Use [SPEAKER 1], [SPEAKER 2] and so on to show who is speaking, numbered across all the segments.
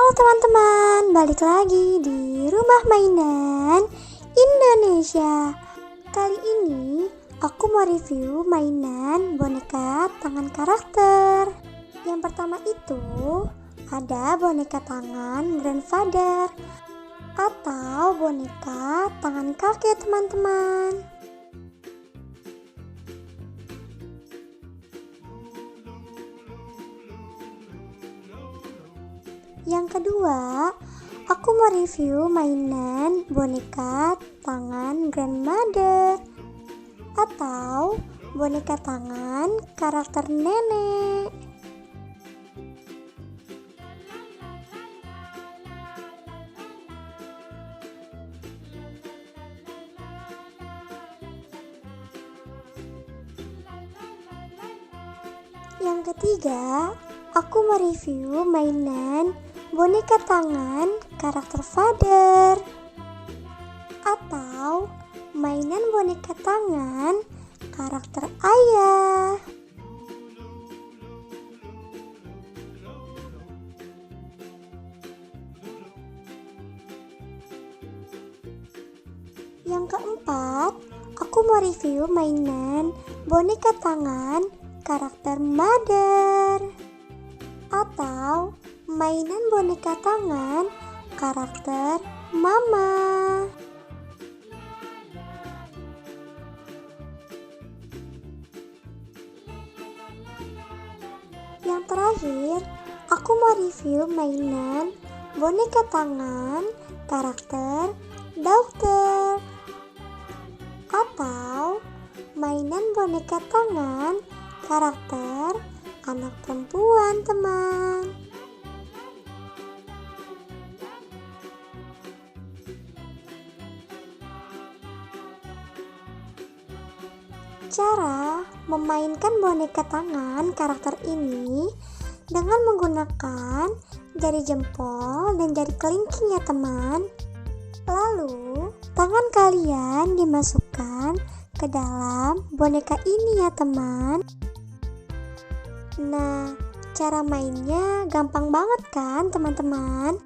[SPEAKER 1] Halo teman-teman, balik lagi di Rumah Mainan Indonesia. Kali ini aku mau review mainan boneka tangan karakter. Yang pertama itu ada boneka tangan grandfather atau boneka tangan kakek teman-teman. Yang kedua, aku mau review mainan boneka tangan grandmother atau boneka tangan karakter nenek. Yang ketiga, aku mau review mainan boneka tangan karakter father atau mainan boneka tangan karakter ayah. Yang keempat, aku mau review mainan boneka tangan karakter mother atau mainan boneka tangan karakter mama. Yang terakhir, aku mau review mainan boneka tangan karakter dokter atau mainan boneka tangan karakter anak perempuan, teman. Cara memainkan boneka tangan karakter ini dengan menggunakan jari jempol dan jari kelingking ya teman. Lalu tangan kalian dimasukkan ke dalam boneka ini ya teman. Nah, cara mainnya gampang banget kan teman-teman?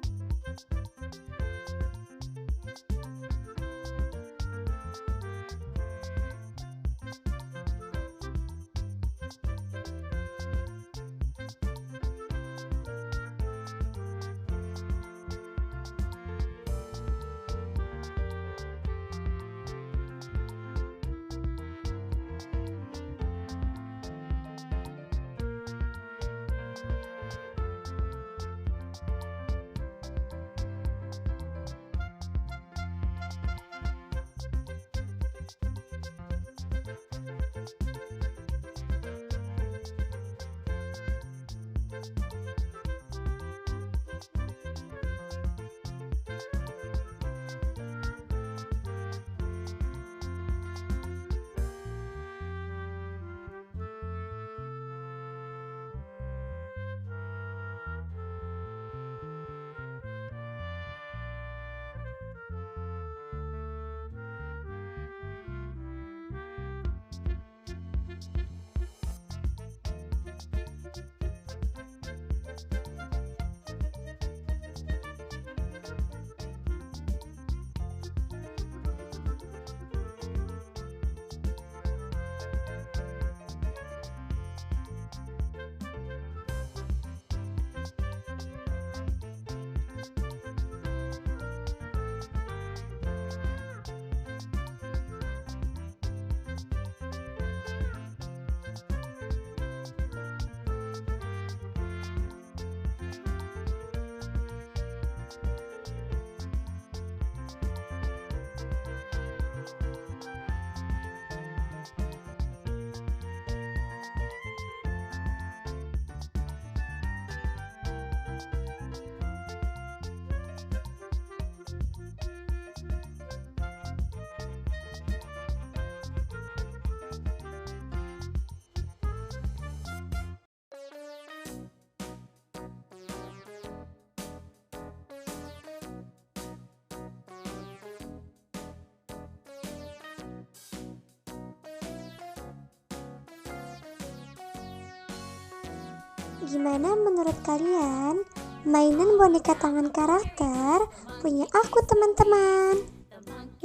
[SPEAKER 1] Gimana menurut kalian Mainan boneka tangan karakter punya aku teman-teman.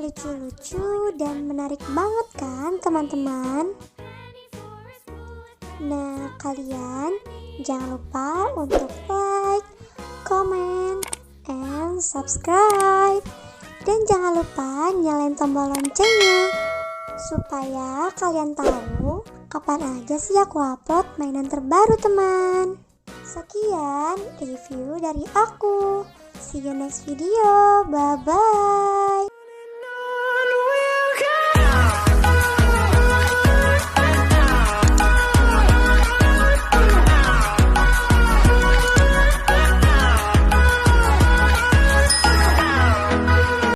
[SPEAKER 1] Lucu-lucu dan menarik banget kan teman-teman? Nah, kalian jangan lupa untuk like, comment, and subscribe. Dan jangan lupa nyalain tombol loncengnya supaya kalian tahu kapan aja sih aku upload mainan terbaru teman. Sekian review dari aku. See you next video. Bye-bye.